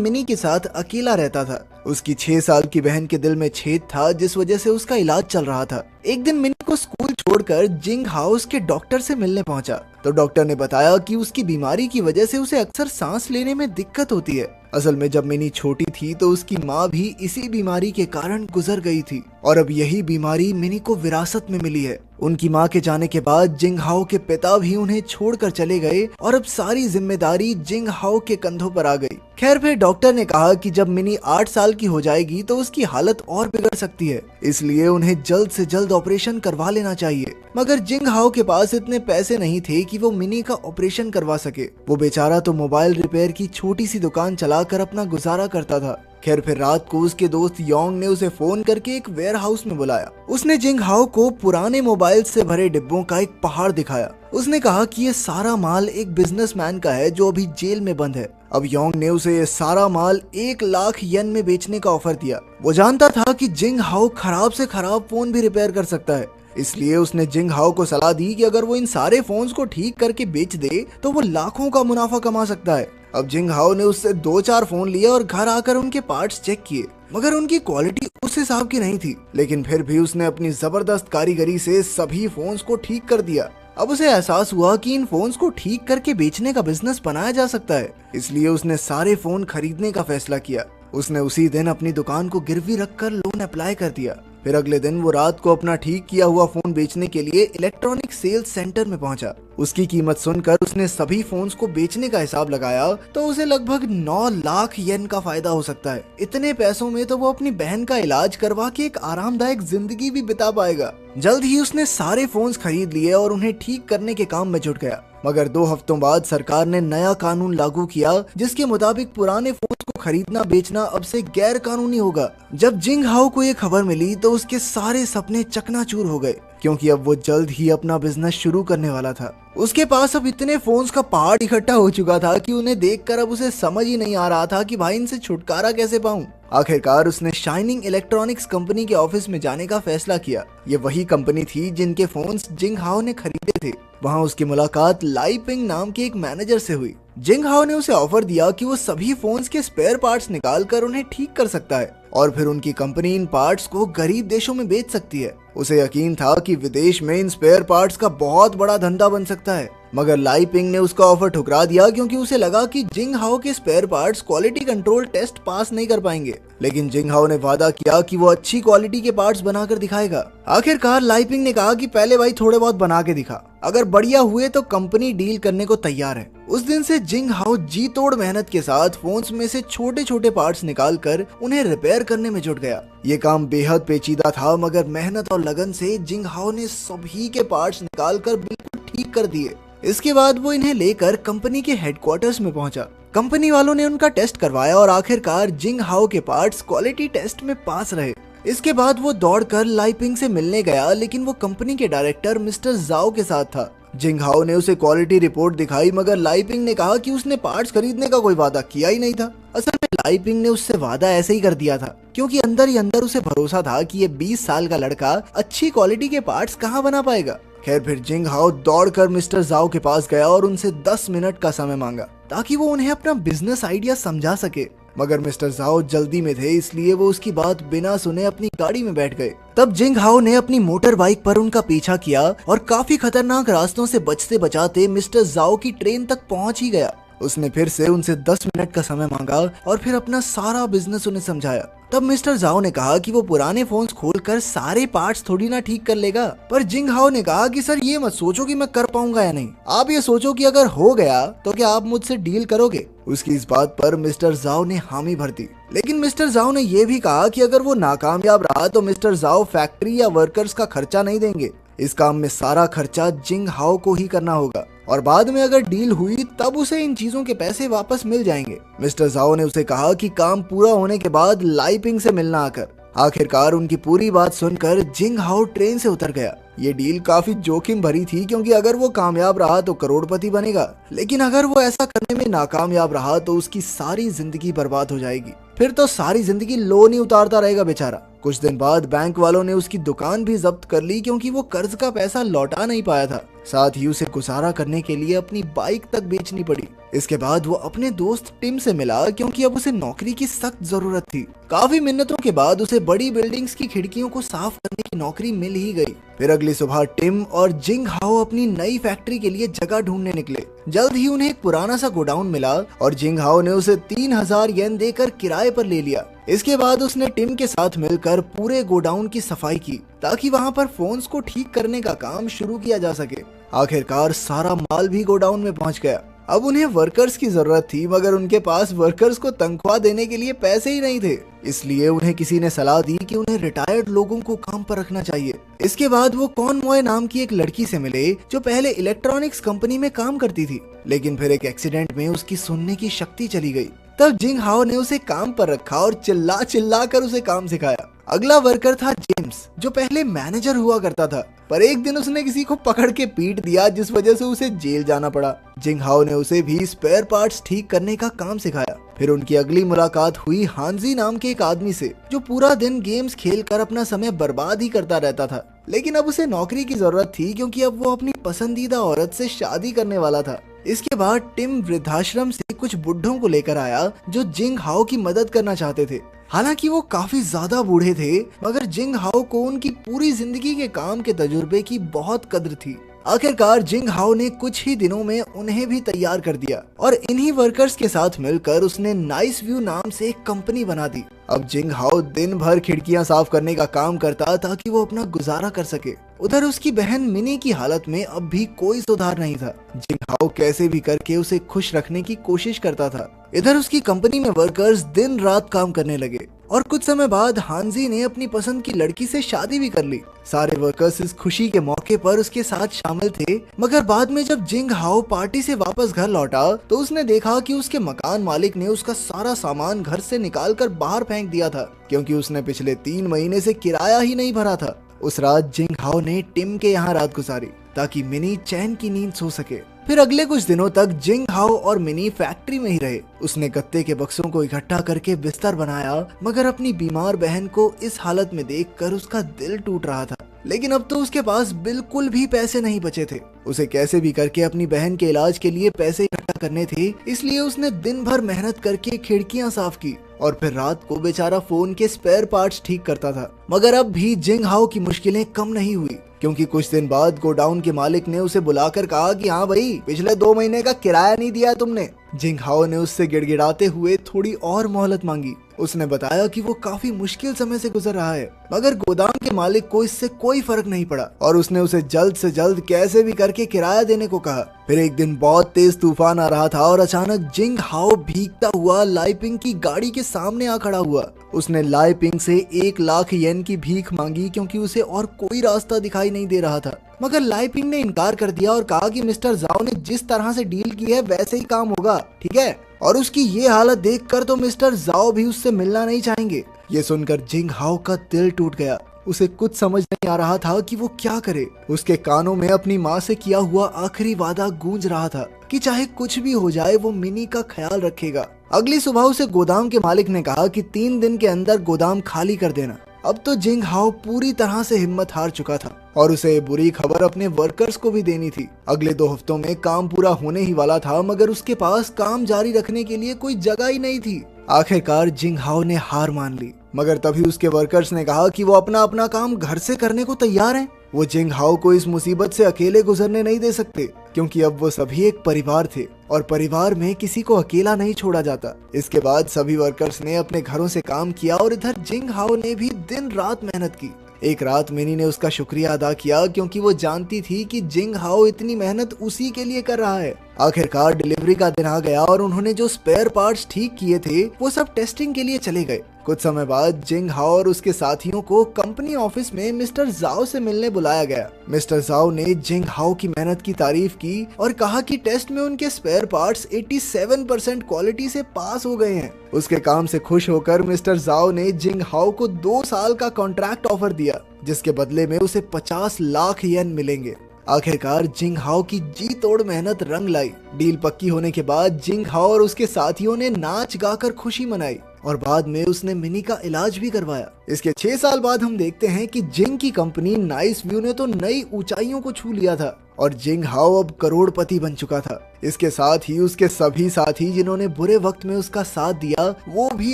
Mini के साथ अकेला रहता था। उसकी 6 साल की बहन के दिल में छेद था, जिस वजह से उसका इलाज चल रहा था। एक दिन मिनी को स्कूल छोड़कर जिंग हाउस के डॉक्टर से मिलने पहुंचा तो डॉक्टर ने बताया कि उसकी बीमारी की वजह से उसे अक्सर सांस लेने में दिक्कत होती है। असल में जब मिनी छोटी थी तो उसकी माँ भी इसी बीमारी के कारण गुजर गई थी और अब यही बीमारी मिनी को विरासत में मिली है। उनकी माँ के जाने के बाद जिंग हाओ के पिता भी उन्हें छोड़कर चले गए और अब सारी जिम्मेदारी जिंग हाओ के कंधों पर आ गई। खैर फिर डॉक्टर ने कहा कि जब मिनी 8 साल की हो जाएगी तो उसकी हालत और बिगड़ सकती है, इसलिए उन्हें जल्द से जल्द ऑपरेशन करवा लेना चाहिए। मगर जिंग हाओ के पास इतने पैसे नहीं थे कि वो मिनी का ऑपरेशन करवा सके। वो बेचारा तो मोबाइल रिपेयर की छोटी सी दुकान चलाकर अपना गुजारा करता था। खैर फिर रात को उसके दोस्त योंग ने उसे फोन करके एक वेयर हाउस में बुलाया। उसने जिंग हाओ को पुराने मोबाइल से भरे डिब्बों का एक पहाड़ दिखाया। उसने कहा कि ये सारा माल एक बिजनेसमैन का है जो अभी जेल में बंद है। अब योंग ने उसे ये सारा माल 1 लाख येन में बेचने का ऑफर दिया। वो जानता था कि जिंग हाओ खराब से खराब फोन भी रिपेयर कर सकता है, इसलिए उसने जिंग हाओ को सलाह दी कि अगर वो इन सारे फोन्स को ठीक करके बेच दे तो वो लाखों का मुनाफा कमा सकता है। अब जिंग हाओ ने उससे 2-4 फोन लिए और घर आकर उनके पार्ट्स चेक किए, मगर उनकी क्वालिटी उस हिसाब की नहीं थी। लेकिन फिर भी उसने अपनी जबरदस्त कारीगरी से सभी फोन्स को ठीक कर दिया। अब उसे एहसास हुआ कि इन फोन्स को ठीक करके बेचने का बिजनेस बनाया जा सकता है, इसलिए उसने सारे फोन खरीदने का फैसला किया। उसने उसी दिन अपनी दुकान को गिरवी रखकर लोन अप्लाई कर दिया। फिर अगले दिन वो रात को अपना ठीक किया हुआ फोन बेचने के लिए इलेक्ट्रॉनिक सेल्स सेंटर में पहुंचा। उसकी कीमत सुनकर उसने सभी फोन्स को बेचने का हिसाब लगाया तो उसे लगभग 9 लाख येन का फायदा हो सकता है। इतने पैसों में तो वो अपनी बहन का इलाज करवा के एक आरामदायक जिंदगी भी बिता पाएगा। जल्द ही उसने सारे फोन्स खरीद लिए और उन्हें ठीक करने के काम में जुट गया। मगर 2 हफ्तों बाद सरकार ने नया कानून लागू किया, जिसके मुताबिक पुराने फोन्स को खरीदना बेचना अब से गैर कानूनी होगा। जब जिंग हाओ को ये खबर मिली तो उसके सारे सपने चकनाचूर हो गए, क्योंकि अब वो जल्द ही अपना बिजनेस शुरू करने वाला था। उसके पास अब इतने फोन्स का पहाड़ इकट्ठा हो चुका था कि उन्हें देखकर अब उसे समझ ही नहीं आ रहा था कि भाई इनसे छुटकारा कैसे पाऊं। आखिरकार उसने शाइनिंग इलेक्ट्रॉनिक्स कंपनी के ऑफिस में जाने का फैसला किया। ये वही कंपनी थी जिनके फोन्स जिंग हाओ ने खरीदे थे। वहाँ उसकी मुलाकात लाई पिंग नाम के एक मैनेजर से हुई। जिंग हाओ ने उसे ऑफर दिया कि वो सभी फोन्स के स्पेयर पार्ट्स निकाल कर उन्हें ठीक कर सकता है और फिर उनकी कंपनी इन पार्ट्स को गरीब देशों में बेच सकती है। उसे यकीन था कि विदेश में इन स्पेयर पार्ट्स का बहुत बड़ा धंधा बन सकता है, मगर लाई पिंग ने उसका ऑफर ठुकरा दिया क्योंकि उसे लगा कि जिंग हाओ के spare parts quality control test pass नहीं कर पाएंगे। लेकिन जिंग हाओ ने वादा किया कि वो अच्छी क्वालिटी के पार्ट्स बनाकर दिखाएगा। आखिरकार लाई पिंग ने कहा कि पहले भाई थोड़े बहुत बना के दिखा, अगर बढ़िया हुए तो कंपनी डील करने को तैयार है। उस दिन से जिंग हाओ जी तोड़ मेहनत के साथ फोन्स में से छोटे छोटे पार्ट्स निकाल कर उन्हें रिपेयर करने में जुट गया। ये काम बेहद पेचीदा था, मगर मेहनत और लगन से जिंग हाओ ने सभी के पार्ट्स निकाल कर बिल्कुल ठीक कर दिए। इसके बाद वो इन्हें लेकर कंपनी के हेडक्वार्टर्स में पहुंचा। कंपनी वालों ने उनका टेस्ट करवाया और आखिरकार जिंग हाओ के पार्ट्स क्वालिटी टेस्ट में पास रहे। इसके बाद वो दौड़कर लाई पिंग से मिलने गया, लेकिन वो कंपनी के डायरेक्टर मिस्टर जाओ के साथ था। जिंग हाओ ने उसे क्वालिटी रिपोर्ट दिखाई, मगर लाई पिंग ने कहा कि उसने पार्ट्स खरीदने का कोई वादा किया ही नहीं था। असल में लाई पिंग ने उससे वादा ऐसे ही कर दिया था, क्योंकि अंदर ही अंदर उसे भरोसा था कि ये 20 साल का लड़का अच्छी क्वालिटी के पार्ट्स कहाँ बना पाएगा। खैर फिर जिंग हाओ दौड़कर मिस्टर जाओ के पास गया और उनसे 10 मिनट का समय मांगा ताकि वो उन्हें अपना बिजनेस आइडिया समझा सके। मगर मिस्टर जाओ जल्दी में थे, इसलिए वो उसकी बात बिना सुने अपनी गाड़ी में बैठ गए। तब जिंग हाओ ने अपनी मोटर बाइक पर उनका पीछा किया और काफी खतरनाक रास्तों से बचते बचाते मिस्टर जाओ की ट्रेन तक पहुंच ही गया। उसने फिर से उनसे 10 मिनट का समय मांगा और फिर अपना सारा बिजनेस उन्हें समझाया। तब मिस्टर जाओ ने कहा कि वो पुराने फोन्स खोलकर सारे पार्ट्स थोड़ी ना ठीक कर लेगा, पर जिंग हाओ ने कहा कि सर ये मत सोचो कि मैं कर पाऊंगा या नहीं, आप ये सोचो कि अगर हो गया तो क्या आप मुझसे डील करोगे। उसकी इस बात पर मिस्टर जाओ ने हामी भर दी। लेकिन मिस्टर जाओ ने यह भी कहा कि अगर वो नाकामयाब रहा तो मिस्टर जाओ फैक्ट्री या वर्कर्स का खर्चा नहीं देंगे। इस काम में सारा खर्चा जिंग हाओ को ही करना होगा और बाद में अगर डील हुई तब उसे इन चीजों के पैसे वापस मिल जाएंगे। मिस्टर जाओ ने उसे कहा कि काम पूरा होने के बाद लाई पिंग से मिलना आकर। आखिरकार उनकी पूरी बात सुनकर जिंग हाओ ट्रेन से उतर गया। ये डील काफी जोखिम भरी थी, क्योंकि अगर वो कामयाब रहा तो करोड़पति बनेगा, लेकिन अगर वो ऐसा करने में नाकामयाब रहा तो उसकी सारी जिंदगी बर्बाद हो जाएगी। फिर तो सारी जिंदगी लोन ही उतारता रहेगा बेचारा। कुछ दिन बाद बैंक वालों ने उसकी दुकान भी जब्त कर ली, क्योंकि वो कर्ज का पैसा लौटा नहीं पाया था। साथ ही उसे गुजारा करने के लिए अपनी बाइक तक बेचनी पड़ी। इसके बाद वो अपने दोस्त टिम से मिला क्योंकि अब उसे नौकरी की सख्त जरूरत थी। काफी मिन्नतों के बाद उसे बड़ी बिल्डिंग्स की खिड़कियों को साफ करने की नौकरी मिल ही गई। फिर अगली सुबह टिम और जिंग हाओ अपनी नई फैक्ट्री के लिए जगह ढूंढने निकले। जल्द ही उन्हें एक पुराना सा गोडाउन मिला और जिंग हाओ ने उसे 3000 येन देकर किराए पर ले लिया। इसके बाद उसने टिम के साथ मिलकर पूरे गोडाउन की सफाई की ताकि वहां पर फोन्स को ठीक करने का काम शुरू किया जा सके। आखिरकार सारा माल भी गोडाउन में पहुंच गया। अब उन्हें वर्कर्स की जरूरत थी मगर उनके पास वर्कर्स को तनख्वाह देने के लिए पैसे ही नहीं थे। इसलिए उन्हें किसी ने सलाह दी कि उन्हें रिटायर्ड लोगों को काम पर रखना चाहिए। इसके बाद वो कॉनमॉय नाम की एक लड़की से मिले जो पहले इलेक्ट्रॉनिक्स कंपनी में काम करती थी, लेकिन फिर एक एक्सीडेंट में उसकी सुनने की शक्ति चली गई। तब जिंग हाओ ने उसे काम पर रखा और चिल्ला चिल्ला कर उसे काम सिखाया। अगला वर्कर था जेम्स, जो पहले मैनेजर हुआ करता था, पर एक दिन उसने किसी को पकड़ के पीट दिया जिस वजह से उसे जेल जाना पड़ा। जिंग हाओ ने उसे भी स्पेयर पार्ट्स ठीक करने का काम सिखाया। फिर उनकी अगली मुलाकात हुई हांजी नाम के एक आदमी से, जो पूरा दिन गेम्स खेलकर अपना समय बर्बाद ही करता रहता था। लेकिन अब उसे नौकरी की जरूरत थी क्योंकि अब वो अपनी पसंदीदा औरत से शादी करने वाला था। इसके बाद टिम वृद्धाश्रम से कुछ बुढ़ों को लेकर आया जो जिंग हाओ की मदद करना चाहते थे। हालांकि वो काफी ज्यादा बूढ़े थे मगर जिंग हाओ को उनकी पूरी जिंदगी के काम के तजुर्बे की बहुत कद्र थी। आखिरकार जिंग हाओ ने कुछ ही दिनों में उन्हें भी तैयार कर दिया और इन्हीं वर्कर्स के साथ मिलकर उसने नाइस व्यू नाम से एक कंपनी बना दी। अब जिंग हाओ दिन भर खिड़कियां साफ करने का काम करता ताकि वो अपना गुजारा कर सके। उधर उसकी बहन मिनी की हालत में अब भी कोई सुधार नहीं था। जिंग हाओ कैसे भी करके उसे खुश रखने की कोशिश करता था। इधर उसकी कंपनी में वर्कर्स दिन रात काम करने लगे और कुछ समय बाद हांजी ने अपनी पसंद की लड़की से शादी भी कर ली। सारे वर्कर्स इस खुशी के मौके पर उसके साथ शामिल थे, मगर बाद में जब जिंग हाओ पार्टी से वापस घर लौटा तो उसने देखा कि उसके मकान मालिक ने उसका सारा सामान घर से निकालकर बाहर फेंक दिया था क्योंकि उसने पिछले 3 महीने से किराया ही नहीं भरा था। उस रात जिंग हाओ ने टिम के यहाँ रात गुजारी ताकि मिनी चैन की नींद सो सके। फिर अगले कुछ दिनों तक जिंग हाओ और मिनी फैक्ट्री में ही रहे। उसने गत्ते के बक्सों को इकट्ठा करके बिस्तर बनाया, मगर अपनी बीमार बहन को इस हालत में देखकर उसका दिल टूट रहा था। लेकिन अब तो उसके पास बिल्कुल भी पैसे नहीं बचे थे। उसे कैसे भी करके अपनी बहन के इलाज के लिए पैसे इकट्ठा करने थे, इसलिए उसने दिन भर मेहनत करके खिड़कियां साफ की और फिर रात को बेचारा फोन के स्पेयर पार्ट्स ठीक करता था। मगर अब भी जिंग हाओ की मुश्किलें कम नहीं हुई क्योंकि कुछ दिन बाद गोडाउन के मालिक ने उसे बुलाकर कहा कि हाँ भाई, पिछले 2 महीने का किराया नहीं दिया तुमने। जिंग हाओ ने उससे गिड़गिड़ाते हुए थोड़ी और मोहलत मांगी। उसने बताया कि वो काफी मुश्किल समय से गुजर रहा है, मगर गोदाम के मालिक को इससे कोई फर्क नहीं पड़ा और उसने उसे जल्द से जल्द कैसे भी करके किराया देने को कहा। फिर एक दिन बहुत तेज तूफान आ रहा था और अचानक जिंग हाओ भीगता हुआ लाइपिंग की गाड़ी के सामने आ खड़ा हुआ। उसने लाइपिंग से 1 लाख येन की भीख मांगी क्योंकि उसे और कोई रास्ता दिखाई नहीं दे रहा था, मगर लाइपिंग ने इनकार कर दिया और कहा कि मिस्टर जाओ ने जिस तरह से डील की है वैसे ही काम होगा, ठीक है। और उसकी ये हालत देखकर तो मिस्टर जाओ भी उससे मिलना नहीं चाहेंगे। ये सुनकर जिंग हाओ का दिल टूट गया। उसे कुछ समझ नहीं आ रहा था कि वो क्या करे। उसके कानों में अपनी माँ से किया हुआ आखिरी वादा गूंज रहा था कि चाहे कुछ भी हो जाए वो मिनी का ख्याल रखेगा। अगली सुबह उसे गोदाम के मालिक ने कहा कि 3 दिन के अंदर गोदाम खाली कर देना। अब तो जिंग हाओ पूरी तरह से हिम्मत हार चुका था और उसे ये बुरी खबर अपने वर्कर्स को भी देनी थी। अगले 2 हफ्तों में काम पूरा होने ही वाला था, मगर उसके पास काम जारी रखने के लिए कोई जगह ही नहीं थी। आखिरकार जिंग हाओ ने हार मान ली, मगर तभी उसके वर्कर्स ने कहा कि वो अपना अपना काम घर से करने को तैयार हैं। वो जिंग हाओ को इस मुसीबत से अकेले गुजरने नहीं दे सकते क्योंकि अब वो सभी एक परिवार थे और परिवार में किसी को अकेला नहीं छोड़ा जाता। इसके बाद सभी वर्कर्स ने अपने घरों से काम किया और इधर जिंग हाओ ने भी दिन रात मेहनत की। एक रात मिनी ने उसका शुक्रिया अदा किया क्योंकि वो जानती थी कि जिंग हाओ इतनी मेहनत उसी के लिए कर रहा है। आखिरकार डिलीवरी का दिन आ गया और उन्होंने जो स्पेयर पार्ट्स ठीक किए थे वो सब टेस्टिंग के लिए चले गए। कुछ समय बाद जिंग हाओ और उसके साथियों को कंपनी ऑफिस में मिस्टर जाओ से मिलने बुलाया गया। मिस्टर जाओ ने जिंग हाओ की मेहनत की तारीफ की और कहा कि टेस्ट में उनके स्पेयर पार्ट्स 87% क्वालिटी से पास हो गए हैं। उसके काम से खुश होकर मिस्टर जाओ ने जिंग हाओ को 2 साल का कॉन्ट्रैक्ट ऑफर दिया, जिसके बदले में उसे 50 लाख येन मिलेंगे। आखिरकार जिंग हाओ की जी तोड़ मेहनत रंग लाई। डील पक्की होने के बाद जिंग हाओ और उसके साथियों ने नाच गाकर खुशी मनाई और बाद में उसने मिनी का इलाज भी करवाया। इसके 6 साल बाद हम देखते हैं कि जिंग की कंपनी नाइस व्यू ने तो नई ऊंचाइयों को छू लिया था और जिंग हाओ अब करोड़पति बन चुका था। इसके साथ ही उसके सभी साथी जिन्होंने बुरे वक्त में उसका साथ दिया वो भी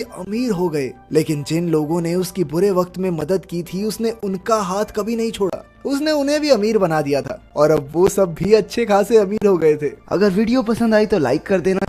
अमीर हो गए। लेकिन जिन लोगों ने उसकी बुरे वक्त में मदद की थी उसने उनका हाथ कभी नहीं छोड़ा, उसने उन्हें भी अमीर बना दिया था और अब वो सब भी अच्छे खासे अमीर हो गए थे। अगर वीडियो पसंद आई तो लाइक कर देना।